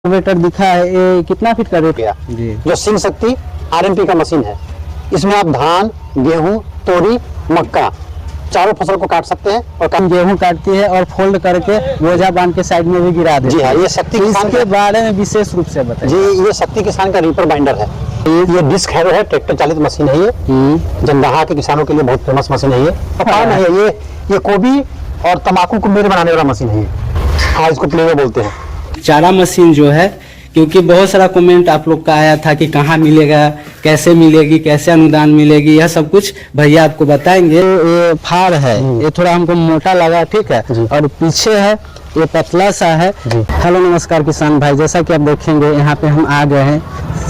Rotavator दिखा है, ये कितना फीट का रेट गया जी? जो सिंह शक्ति आरएमपी का मशीन है। इसमें आप धान, गेहूं, तोरी, मक्का चारों फसल को काट सकते हैं और कम गेहूं काटती है और फोल्ड करके बोझा बांध के साइड में भी गिरा देती जी हाँ, है। ये शक्ति तो किसान इसके बारे में विशेष रूप से बताइए जी। ये शक्ति किसान का रीपर बाइंडर है। ये डिस्क हैरो है, ट्रैक्टर चालित मशीन है। ये जंदाहा के किसानों के लिए बहुत फेमस मशीन है। ये काम है ये गोभी और तंबाकू को मेरे बनाने वाला मशीन है। हाँ, इसको प्लेयर बोलते हैं। चारा मशीन जो है, क्योंकि बहुत सारा कमेंट आप लोग का आया था कि कहाँ मिलेगा, कैसे मिलेगी, कैसे अनुदान मिलेगी, यह सब कुछ भैया आपको बताएंगे। ये फार है, ये थोड़ा हमको मोटा लगा, ठीक है, और पीछे है ये पतला सा है। हेलो नमस्कार किसान भाई, जैसा कि आप देखेंगे यहाँ पे हम आ गए हैं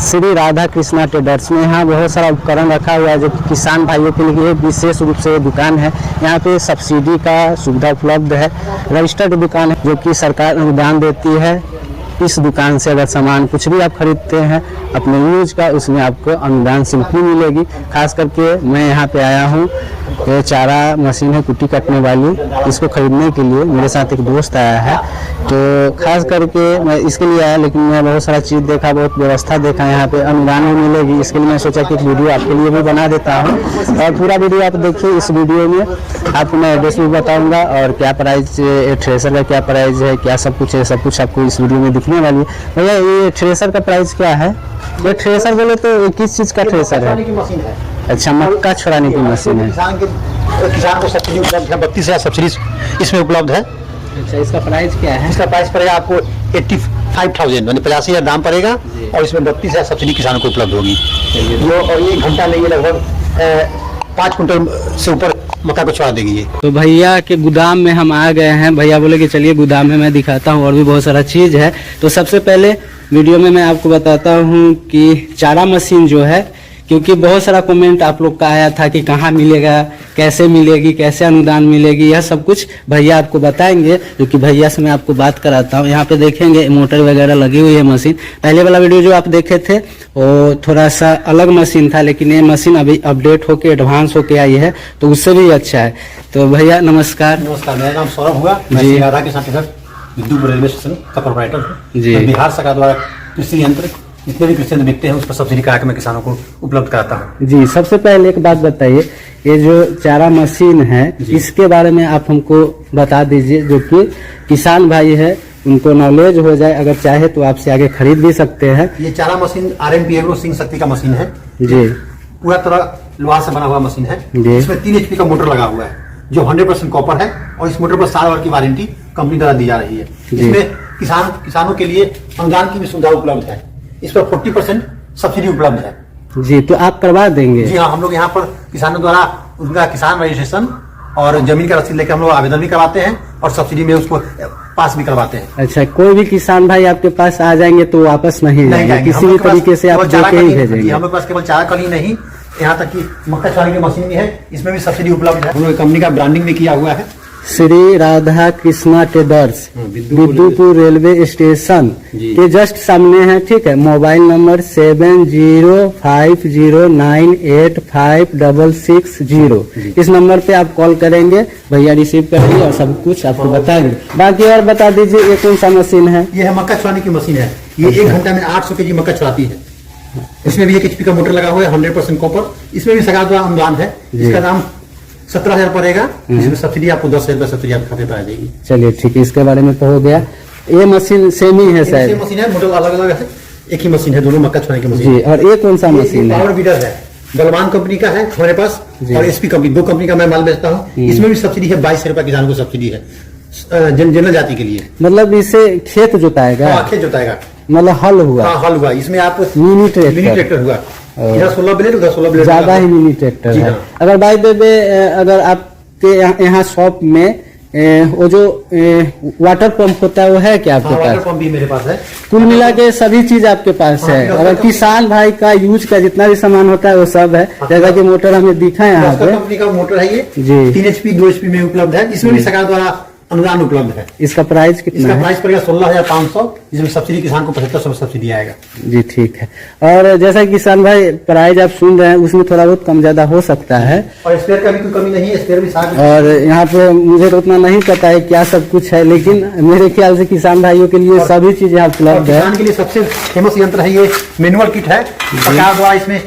श्री राधा कृष्णा ट्रेडर्स में। यहाँ बहुत सारा उपकरण रखा हुआ है जो किसान भाइयों के लिए विशेष रूप से दुकान है। यहाँ पे सब्सिडी का सुविधा उपलब्ध है, रजिस्टर्ड दुकान है जो कि सरकार अनुदान देती है। इस दुकान से अगर सामान कुछ भी आप खरीदते हैं अपने यूज का, उसमें आपको अनुदान सिंपली मिलेगी। खास करके मैं यहाँ पे आया हूँ, ये चारा मशीन है कुट्टी काटने वाली, इसको खरीदने के लिए मेरे साथ एक दोस्त आया है। तो खास करके मैं इसके लिए आया, लेकिन मैं बहुत सारा चीज़ देखा, बहुत व्यवस्था देखा, यहाँ पे अनुदान भी मिलेगी। इसके लिए मैं सोचा कि एक वीडियो आपके लिए भी बना देता हूँ और पूरा वीडियो आप देखिए। इस वीडियो में आपको मैं एड्रेस भी बताऊँगा और क्या प्राइस, थ्रेसर का क्या प्राइस है, क्या सब कुछ है, सब कुछ आपको इस वीडियो में दिखने वाली है। भैया ये थ्रेसर का प्राइस क्या है? ये थ्रेसर बोले तो किस चीज़ का थ्रेसर है? अच्छा, मक्का छुड़ाने की मशीन है। किसान को सब्सिडी उपलब्ध है, 32,000 सब्सिडी इसमें उपलब्ध है। अच्छा, इसका प्राइस क्या है? इसका प्राइस पड़ेगा आपको 85,000 यानी 85,000 दाम पड़ेगा और इसमें 32,000 सब्सिडी किसानों को उपलब्ध होगी। और ये घंटा नहीं, लगभग 5 कुंटल से ऊपर मक्का को छुड़ा देगी ये। तो भैया के गोदाम में हम आ गए हैं। भैया बोले कि चलिए गोदाम में मैं दिखाता हूँ, और भी बहुत सारा चीज़ है। तो सबसे पहले वीडियो में मैं आपको बताता हूँ कि चारा मशीन जो है, क्योंकि बहुत सारा कमेंट आप लोग का आया था कि कहाँ मिलेगा, कैसे मिलेगी, कैसे अनुदान मिलेगी, यह सब कुछ भैया आपको बताएंगे। क्योंकि भैया से मैं आपको बात कराता हूँ। यहाँ पे देखेंगे मोटर वगैरह लगी हुई है मशीन। पहले वाला वीडियो जो आप देखे थे वो थोड़ा सा अलग मशीन था, लेकिन ये मशीन अभी अपडेट होके एडवांस होके आई है, तो उससे भी अच्छा है। तो भैया नमस्कार। नमस्कार, मेरा नाम सौरभ हुआ, मैं जी। राधा के साथ विद्युत रेलवे स्टेशन का प्रोपराइटर हूँ जी। मैं बिहार सरकार द्वारा कृषि यंत्र जितने भी कृषि यंत्र बिकते हैं उस पर सब्सिडी करा के मैं किसानों को उपलब्ध कराता हूँ। जी, सबसे पहले एक बात बताइए, ये जो चारा मशीन है इसके बारे में आप हमको बता दीजिए, जो कि किसान भाई है उनको नॉलेज हो जाए, अगर चाहे तो आपसे आगे खरीद भी सकते हैं। ये चारा मशीन आरएमपी एग्रो सिंह शक्ति का मशीन है जी। पूरा तरह लोहा से बना हुआ मशीन है। जी। इसमें 3 HP का मोटर लगा हुआ है जो 100% कॉपर है और इस मोटर पर 7 वर्ष की वारंटी कंपनी द्वारा दी जा रही है। इसमें किसानों के लिए अनुदान की भी सुविधा उपलब्ध है। इस पर 40% सब्सिडी उपलब्ध है। जी, तो आप करवा देंगे? जी हाँ, हम लोग यहाँ पर किसानों द्वारा उनका किसान रजिस्ट्रेशन और जमीन का रसीद लेकर हम लोग आवेदन भी करवाते हैं और सब्सिडी में उसको पास भी करवाते हैं। अच्छा, कोई भी किसान भाई आपके पास आ जाएंगे तो वापस नहीं जाएंगे, किसी भी तरीके से आप देके ही भेजेंगे? हमारे पास केवल चारा कल ही नहीं, यहाँ तक कि मक्का छुड़ाने की मशीन भी है, इसमें भी सब्सिडी उपलब्ध है। हम लोग कंपनी का ब्रांडिंग भी किया हुआ है, Shri Radha Krishna traders, Vidyutpur railway station के जस्ट सामने है, ठीक है। Mobile number 7050985660। इस नंबर पे आप कॉल करेंगे, भैया रिसीव करेंगे और सब कुछ आपको बताएंगे। बाकी और बता दीजिए, ये कौन सा मशीन है? ये है मक्का छुड़ाने की मशीन है। ये 1 घंटा में 800 kg मक्का छुड़ाती है। इसमें भी 1 HP का मोटर लगा हुआ है, 100% कॉपर। इसमें भी सरकार द्वारा अनुदान है, इसका दाम 17,000 पड़ेगा। इसमें सब्सिडी आपको 10,000 रुपये सब्सिडी आपके खाते पर आ जाएगी। चलिए ठीक है, इसके बारे में तो हो गया। ये मशीन सेम ही है शायद? सेम मशीन है, मोटर अलग अलग है, एक ही मशीन है, दोनों मक्का छुड़ाने की मशीन। जी, और ये कौन सा मशीन है? पावर बीडर है, बलवान कंपनी का है हमारे पास और एसपी कंपनी, 2 कंपनी का मैं माल बेचता हूँ। इसमें भी सब्सिडी है, 22 रुपये किसानों को सब्सिडी है जनरल जाति के लिए। मतलब इससे खेत जोताएगा? खेत जोताएगा, मतलब हल हुआ? हाँ, हल हुआ। इसमें आप मिनी ट्रैक्टर हुआ, इधर 16 ब्लेड, उधर 16 ब्लेड, ज्यादा ही मिनी ट्रैक्टर है। अगर बाय द वे, अगर आपके यहाँ शॉप में वो जो वाटर पंप होता है वो है क्या आपके पास? वाटर पंप भी मेरे पास है। कुल मिला के सभी चीज आपके पास है। अगर किसान भाई का यूज का जितना भी सामान होता है वो सब है। जैसा कि मोटर हमें दिखा है यहाँ पे, कंपनी का मोटर है ये जी। 3 HP 2 HP में उपलब्ध है। इसमें भी सरकार द्वारा अनुदान उपलब्ध है। इसका प्राइस कितना इसका है? प्राइस पड़ेगा 16,500, जिसमें सब्सिडी किसान को 75% सब्सिडी आएगा। जी ठीक है। और जैसा कि किसान भाई प्राइस आप सुन रहे हैं, उसमें थोड़ा बहुत कम ज्यादा हो सकता है। और स्पेयर का भी कोई कमी नहीं है, स्पेयर भी साथ। और यहाँ पे मुझे तो उतना नहीं पता है क्या सब कुछ है, लेकिन मेरे ख्याल से किसान भाइयों के लिए सभी चीजें यहाँ उपलब्ध है। किसान के लिए सबसे फेमस यंत्र है ये मैनुअल किट है। सरकार द्वारा इसमें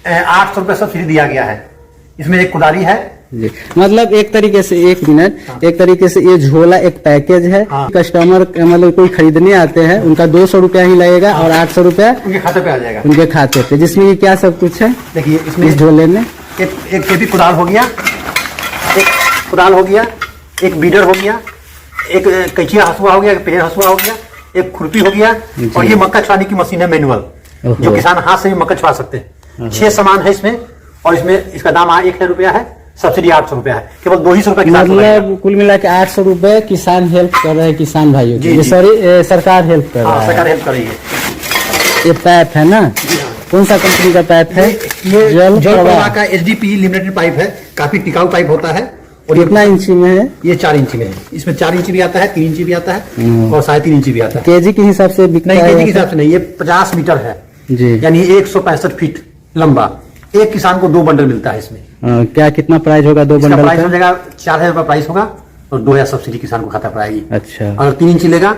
800 रुपये सब्सिडी दिया गया है। इसमें एक कुदारी है जी, मतलब एक तरीके से, एक मिनट, एक तरीके से ये झोला एक पैकेज है। हाँ। कस्टमर मतलब कोई खरीदने आते हैं, उनका 200 रुपया ही लगेगा और 800 रुपया उनके खाते पे आ जाएगा। उनके खाते पे, जिसमें कि क्या सब कुछ है देखिए इसमें इस झोले में। एक केबी कुदाल हो गया, एक कुदाल हो गया, एक बीडर हो गया, एक कैंचिया हसुआ हो गया, एक पेड़ हसुआ हो गया, एक खुरपी हो गया, और ये मक्का छुड़ाने की मशीन है मैनुअल, जो किसान हाथ से भी मक्का छुड़ा सकते हैं। 6 सामान है इसमें, और इसमें इसका दाम 1,000 रुपया है, सब्सिडी 800 रुपया है। केवल 200 रुपये किसान को लगेगा। मतलब कुल मिला के 800 रुपये किसान हेल्प कर रहे हैं किसान भाइयों जी, की, जी। सॉरी सरकार हेल्प कर रहा हाँ, है। सरकार हेल्प कर रही है। ये पैप है ना, कौन सा कंपनी का पैप है? ये जल प्रवाह का HDPE लिमिटेड पाइप है, काफी टिकाऊ पाइप होता है। और कितना इंची में है? ये 4 इंची में है। इसमें 4 इंची भी आता है, 3 इंची भी आता है, और 3.5 इंची भी आता है। केजी के हिसाब से बिकता नहीं, है? केजी के हिसाब से नहीं, ये 50 मीटर है जी। यानी 165 फीट लंबा। एक किसान को 2 बंडल मिलता है इसमें। क्या कितना प्राइस होगा 2 इसका बंडल प्राइस हो का? जाएगा 4,000 रुपये प्राइस होगा, और 2,000 सब्सिडी किसान को खाता पड़ेगी। अच्छा, अगर 3 इंची लेगा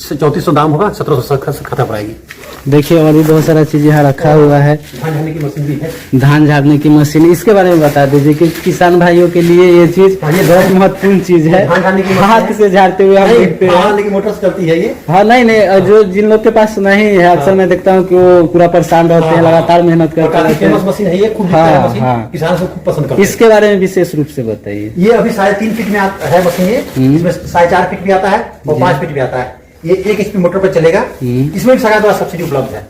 3400 दाम होगा, 1700 खाता पड़ेगी। देखिए और भी बहुत सारा चीज यहाँ रखा हुआ है। धान झाड़ने की मशीन भी है। धान झाड़ने की मशीन, इसके बारे में बता दीजिए कि किसान भाइयों के लिए ये चीज हाँ, ये बहुत महत्वपूर्ण चीज है। धान झाड़ने की मशीन हाथ है। से झाड़ते हुए हम देखते हाँ, हैं। लेकिन मोटर से चलती है ये। हाँ नहीं, जो जिन लोग के पास नहीं है, अक्सर मैं देखता हूँ कि वो पूरा परेशान रहते हैं, लगातार मेहनत और करते काफी रहते फेमस हैं। मशीन है ये, खूब हाँ, बिकता है मशीन। हाँ। किसान से खूब पसंद करते हैं। इसके बारे में विशेष रूप से बताइए। ये अभी 3.5 फीट में है मशीन ये। इसमें 4.5 फीट भी आता है और 5 फीट भी आता है। ये 1 HP मोटर पर चलेगा। इसमें भी सरकार द्वारा सब्सिडी उपलब्ध है।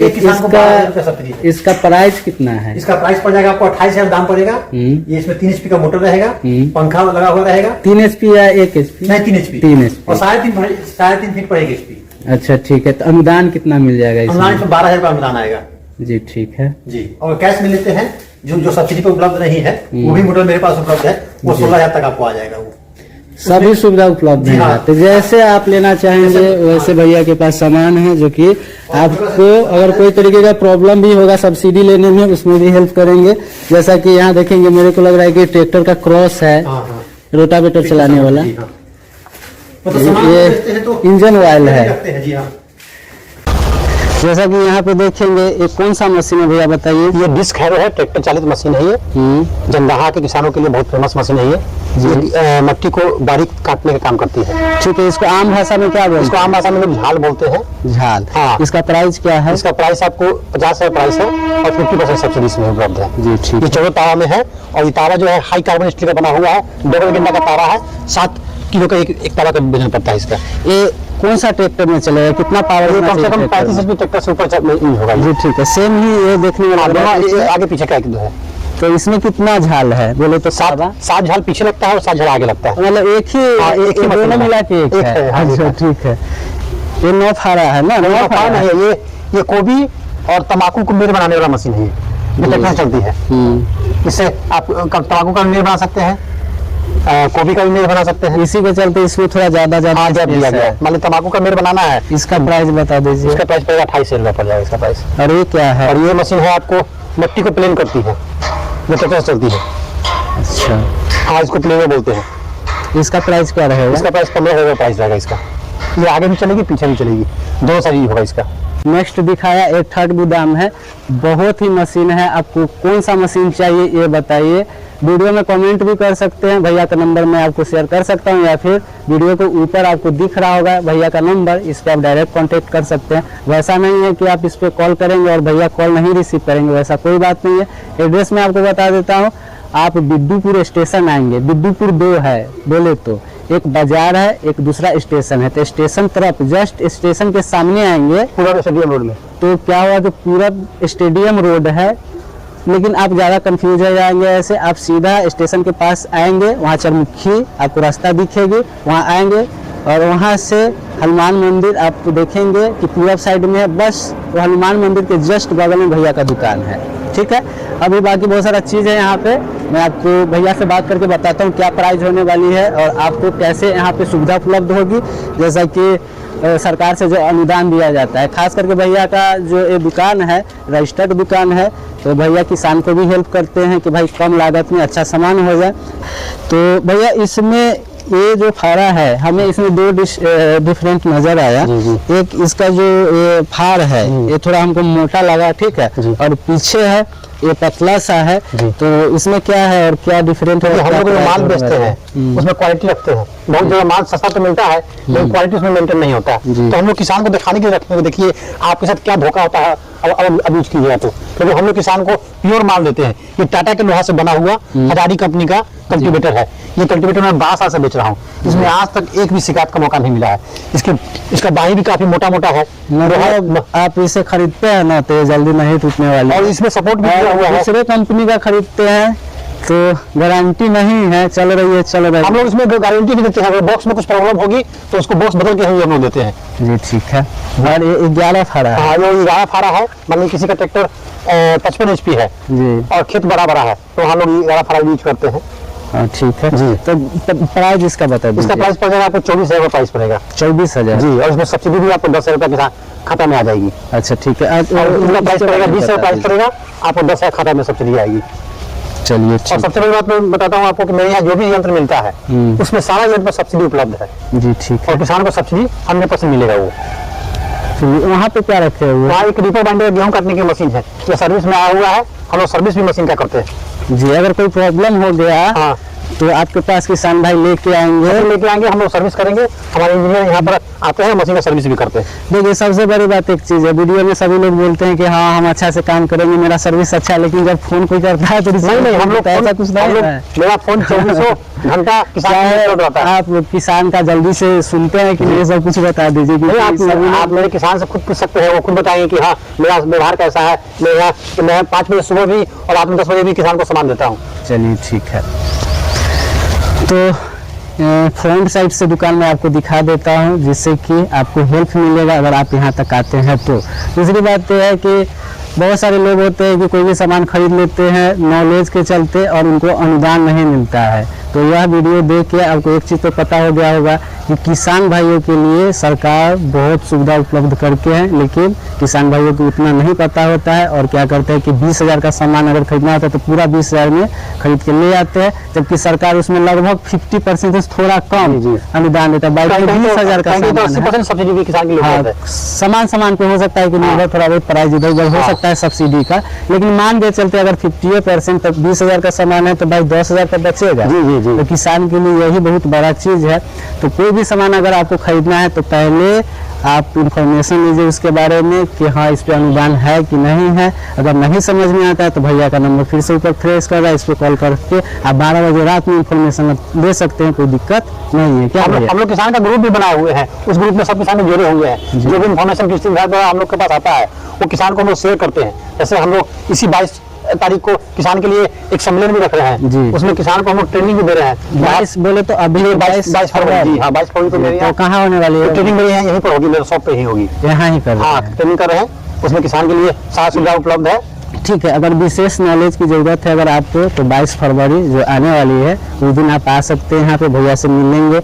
एक किसान को 12,000 रुपये सब्सिडी है। इसका प्राइस कितना है? इसका प्राइस पड़ जाएगा आपको 28,000 दाम पड़ेगा। ये इसमें 3 HP का मोटर रहेगा, पंखा लगा हुआ रहेगा। 3 HP या 1 HP? नहीं, 3 HP। 3 HP। और 3.5 फीट पर 1 HP। अच्छा ठीक है, तो अनुदान कितना मिल जाएगा अनुदान इसमें? इसमें 12,000 रुपये अनुदान आएगा जी ठीक है। जी। और कैश में लेते हैं, जो सब्सिडी पर उपलब्ध नहीं है, वो भी मोटर मेरे पास उपलब्ध है, वो 16,000 तक आपको आ जाएगा। वो सभी सुविधा उपलब्ध जी है। हाँ। तो जैसे आप लेना चाहेंगे वैसे भैया के पास सामान है, जो कि आपको अगर कोई तरीके का प्रॉब्लम भी होगा सब्सिडी लेने में, उसमें भी हेल्प करेंगे। जैसा कि यहाँ देखेंगे, मेरे को लग रहा है कि ट्रैक्टर का क्रॉस है, हाँ, हाँ। रोटावेटर चलाने वाला। जी, हाँ। मतलब सामान ये बेचते हैं तो इंजन ऑयल है। रखते हैं, जी हाँ। जैसा कि यहाँ पे देखेंगे, ये कौन सा मशीन है भैया बताइए? ये डिस्क हैरो है, ट्रैक्टर चालित मशीन है ये। जंदाहा के किसानों के लिए बहुत फेमस मशीन है ये। मट्टी को बारीक काटने का काम करती है। ठीक है, इसको आम भाषा में क्या बोलते इसको आम भाषा में लोग झाल बोलते हैं। हैं? झाल। हाँ। इसका प्राइस क्या है? इसका प्राइस आपको 50,000 प्राइस है, और 50% सब्सिडी इसमें उपलब्ध है। जी ठीक ये 14 तावा में है, और ये तावा जो है हाई कार्बन स्टील का बना हुआ है, डबल गेंदा का तावा है। 7 किलो का एक तावा का वजन पड़ता है इसका। ये कौन सा ट्रैक्टर में चलेगा? कितना पावर? ये कम से कम 35 HP ट्रैक्टर से ऊपर यूज होगा। जी ठीक है, सेम ही ये देखने में लग रहा है। ये आगे पीछे का एक दो है। तो इसमें कितना झाल है बोले तो? 7 झाल पीछे लगता है और 7 झाल आगे लगता है। मतलब एक ही हाँ, एक ही दोनों मशीन है। मिला के एक एक है? है, हाँ, अच्छा एक ठीक है। ये 9 फारा है ना? 9 फारा नहीं है ये कोबी और तम्बाकू को मेर बनाने वाला मशीन है ये ट्रैक्टर चलती है। इससे आप तम्बाकू का मेर बना सकते हैं, कोबी का भी मेर बना सकते हैं। इसी के चलते इसमें थोड़ा ज्यादा हाँ, जब दिया space गया है। है। मान लो तम्बाकू का मेर बनाना है, इसका प्राइस बता दीजिए। इसका प्राइस पड़ेगा 28,000 रुपये पड़ जाएगा इसका प्राइस। और ये क्या है? और ये मशीन है आपको मट्टी को प्लेन करती है, ये ट्रैक्टर से चलती है। अच्छा, हाँ, इसको प्लेन बोलते हैं। इसका प्राइस क्या रहेगा? इसका प्राइस 15,000 रुपये प्राइस रहेगा इसका। ये आगे भी चलेगी, पीछे भी चलेगी, दोनों साइड होगा इसका। नेक्स्ट दिखाया एक थर्ड गोदाम है, बहुत ही मशीन है। आपको कौन सा मशीन चाहिए ये बताइए। वीडियो में कमेंट भी कर सकते हैं, भैया का नंबर मैं आपको शेयर कर सकता हूँ, या फिर वीडियो के ऊपर आपको दिख रहा होगा भैया का नंबर, इस पर आप डायरेक्ट कांटेक्ट कर सकते हैं। वैसा नहीं है कि आप इस पर कॉल करेंगे और भैया कॉल नहीं रिसीव करेंगे, वैसा कोई बात नहीं है। एड्रेस मैं आपको बता देता हूँ, आप बिद्दूपुर स्टेशन आएंगे, बिद्दूपुर 2 है बोले तो, एक बाजार है, एक दूसरा स्टेशन है। तो स्टेशन तरफ जस्ट स्टेशन के सामने आएंगे, पूरा स्टेडियम रोड में। तो क्या हुआ कि पूरा स्टेडियम रोड है, लेकिन आप ज़्यादा कंफ्यूज हो जाएंगे। ऐसे आप सीधा स्टेशन के पास आएंगे, वहाँ चरमुखी आपको रास्ता दिखेगी, वहाँ आएंगे और वहाँ से हनुमान मंदिर आप देखेंगे कि पूरब साइड में है। बस वो हनुमान मंदिर के जस्ट बगल में भैया का दुकान है। ठीक है, अभी बाकी बहुत सारा चीज़ है यहाँ पे। मैं आपको भैया से बात करके बताता हूँ क्या प्राइस होने वाली है और आपको कैसे यहाँ पे सुविधा उपलब्ध होगी। जैसा कि सरकार से जो अनुदान दिया जाता है, खास करके भैया का जो ये दुकान है रजिस्टर्ड दुकान है, तो भैया किसान को भी हेल्प करते हैं कि भाई कम लागत में अच्छा सामान हो जाए। तो भैया इसमें ये जो फारा है, हमें इसमें दो डिफरेंट नजर आया। एक इसका जो ये फार है ये थोड़ा हमको मोटा लगा, ठीक है, और पीछे है ये पतला सा है। तो इसमें क्या है और क्या डिफरेंट है? हम लोग जो माल बेचते हैं उसमें क्वालिटी रखते हैं। बहुत जगह माल सस्ता तो मिलता है लेकिन क्वालिटी उसमें मेंटेन नहीं होता है। तो हम लोग किसान को दिखाने के लिए रखते हैं, देखिए आपके साथ क्या धोखा होता है अब यूज कीजिएगा। तो क्योंकि हम लोग किसान को प्योर माल देते हैं। ये टाटा के लोहा से बना हुआ हजारी कंपनी का कल्टीवेटर है। ये कल्टीवेटर मैं 12 साल से बेच रहा हूँ, इसमें आज तक एक भी शिकायत का मौका नहीं मिला है। इसका बाही भी काफी मोटा मोटा है। आप इसे खरीदते हैं ना तो ये जल्दी नहीं टूटने वाली, और इसमें सपोर्ट भी दिया हुआ है। दूसरे कंपनी का खरीदते हैं तो गारंटी नहीं है, चल रही है। हम लोग इसमें गारंटी नहीं देते हैं। अगर बॉक्स में कुछ प्रॉब्लम होगी तो उसको बॉक्स बदल के हम लोग देते हैं। जी ठीक है। और ये 11 फारा है। हाँ, ये 11 फारा है। मान लीजिए किसी का ट्रैक्टर 55 HP है जी, और खेत बड़ा है तो हम लोग 11 फारा यूज करते हैं। ठीक है जी। तो प्राइस इसका बता दीजिए। इसका प्राइस पड़ेगा आपको 24,000 प्राइस पड़ेगा। 24,000 जी, और इसमें सब्सिडी भी आपको 10,000 रुपये के खाता में आ जाएगी। अच्छा ठीक है। और इसका प्राइस पड़ेगा 20,000 प्राइस पड़ेगा, आपको 10,000 खाता में सब्सिडी आएगी। चलिए और ठीक। सबसे बड़ी बात मैं बताता हूँ आपको कि मेरे यहाँ जो भी यंत्र मिलता है उसमें सारा यंत्र पर सब्सिडी उपलब्ध है। जी ठीक है। और किसान को सब्सिडी 100% मिलेगा। वो वहाँ पे क्या रखे हुए? वहाँ एक रीपर बाइंडर गेहूं काटने की मशीन है, ये सर्विस में आया हुआ है। हम लोग सर्विस भी मशीन का करते हैं। जी, अगर कोई प्रॉब्लम हो गया हाँ तो आपके पास किसान भाई लेके आएंगे? हम लोग सर्विस करेंगे। हमारे इंजीनियर यहाँ पर आते हैं, मशीन का सर्विस भी करते हैं। देखिए सबसे बड़ी बात एक चीज है, वीडियो में सभी लोग बोलते हैं कि हाँ हम अच्छा से काम करेंगे, मेरा सर्विस अच्छा है, लेकिन जब फोन कोई करता है तो नहीं, हम लोग ऐसा कुछ नहीं है। मेरा फोन 24 घंटा किसान रहता है। आप किसान का जल्दी से सुनते हैं कि ये सब कुछ बता दीजिए। आप मेरे किसान से खुद पूछ सकते हैं, वो खुद बताएंगे कि हाँ मेरा व्यवहार कैसा है। मैं 5 बजे सुबह भी और रात में 10 बजे भी किसान को सामान देता हूँ। चलिए ठीक है। तो फ्रंट साइड से दुकान में आपको दिखा देता हूँ जिससे कि आपको हेल्प मिलेगा अगर आप यहाँ तक आते हैं तो। दूसरी बात यह है कि बहुत सारे लोग होते हैं कि कोई भी सामान खरीद लेते हैं नॉलेज के चलते और उनको अनुदान नहीं मिलता है। तो यह वीडियो देख के आपको एक चीज़ तो पता हो गया होगा कि किसान भाइयों के लिए सरकार बहुत सुविधा उपलब्ध करके है, लेकिन किसान भाइयों को उतना नहीं पता होता है और क्या करते हैं कि 20,000 का सामान अगर खरीदना होता है तो पूरा 20,000 में खरीद के ले आते हैं, जबकि सरकार उसमें लगभग 50% से थोड़ा कम अनुदान देता है। 20,000 का सामान पे हो सकता है कि निर्भर थोड़ा बहुत प्राइस इधर उधर हो सकता है सब्सिडी का, लेकिन मान के चलते अगर 50% तक 20,000 का सामान है तो भाई 10,000 का बचेगा। तो किसान के लिए यही बहुत बड़ा चीज है। तो कोई भी सामान अगर आपको खरीदना है तो पहले आप इंफॉर्मेशन लीजिए उसके बारे में कि हाँ इस पे अनुदान है कि नहीं है। अगर नहीं समझ में आता है तो भैया का नंबर फिर से ऊपर फ्रेश कर रहा है, इस पे कॉल करके आप 12 बजे रात में इंफॉर्मेशन दे सकते हैं, कोई दिक्कत नहीं है। क्या हम लोग किसान का ग्रुप भी बनाए हुए हैं, उस ग्रुप में सब किसान जुड़े हुए हैं। जो भी इंफॉर्मेशन कृषि विभाग द्वारा हम लोग के पास आता है वो किसान को हम लोग शेयर करते हैं। जैसे हम लोग इसी 22 तारीख को किसान के लिए एक सम्मेलन भी रख रहे हैं, उसमें किसान को हम लोग ट्रेनिंग भी दे रहे हैं। 22 बोले तो अभी 22 फरवरी। हाँ 22 फरवरी को मेरे तो कहाँ होने वाली है ट्रेनिंग? मेरे यहाँ यहीं पर होगी, मेरे शॉप पे ही होगी। यहाँ ही कर रहे हाँ हैं। ट्रेनिंग कर रहे हैं, उसमें किसान के लिए सारी सुविधा उपलब्ध है। ठीक है। अगर विशेष नॉलेज की जरूरत है अगर आपको तो 22 फरवरी जो आने वाली है उस दिन आप आ सकते हैं, यहाँ पे भैया से मिलेंगे।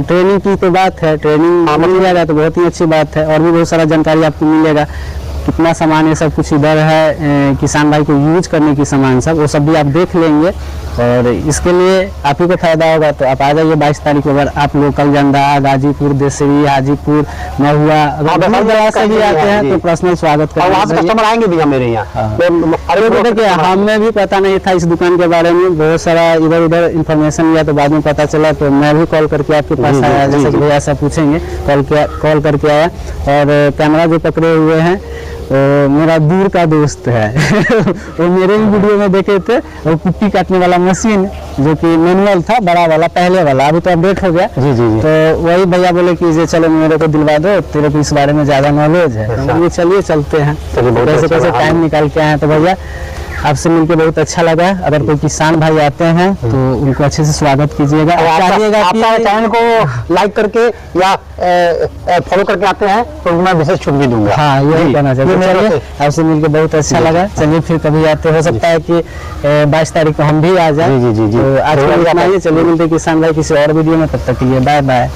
ट्रेनिंग की तो बात है, ट्रेनिंग मिल जाएगा तो बहुत ही अच्छी बात है, और भी बहुत सारा जानकारी आपको मिलेगा। कितना सामान ये सब कुछ इधर है, किसान भाई को यूज करने की सामान सब वो सब भी आप देख लेंगे और इसके लिए आप ही को फायदा होगा। तो आप आ जाइए 22 तारीख को। अगर आप लोकल जंदा, गाजीपुर, देसरी, हाजीपुर, महुआ अगर से भी आते हैं तो पर्सनल स्वागत करेंगे। कस्टमर आएंगे भी मेरे यहाँ। देखिए हमें भी पता नहीं था इस दुकान के बारे में, बहुत सारा इधर उधर इन्फॉर्मेशन लिया तो बाद में पता चला, तो मैं भी कॉल करके आपके पास आया, जैसे भैया ऐसा पूछेंगे कॉल करके आया। और कैमरा जो पकड़े हुए हैं मेरा दूर का दोस्त है वो मेरे भी वीडियो में देखे थे, वो कुट्टी काटने वाला मशीन जो कि मैनुअल था बड़ा वाला पहले वाला, अभी तो अपडेट हो गया। तो वही भैया बोले कि चलो मेरे को दिलवा दो, तेरे को इस बारे में ज्यादा नॉलेज है। तो चलिए चलते हैं, कैसे कैसे टाइम निकाल के आए। तो भैया आपसे मिलकर बहुत अच्छा लगा। अगर कोई किसान भाई आते हैं तो उनको अच्छे से स्वागत कीजिएगा। और चाहिएगा आपका कि चैनल को लाइक करके या फॉलो करके आते हैं तो मैं विशेष छूट भी दूंगा। हाँ, यही जी, कहना ये चाहिए। मेरा चलिए, आपसे मिलकर बहुत अच्छा लगा। चलिए फिर कभी आते, हो सकता है कि 22 तारीख को हम भी आ जाए। जी, जी, जी, जी। तो आज जरूर इतना ही। आइए। चलिए मिलते हैं किसान भाई किसी और वीडियो में, तब तक के लिए बाय बाय।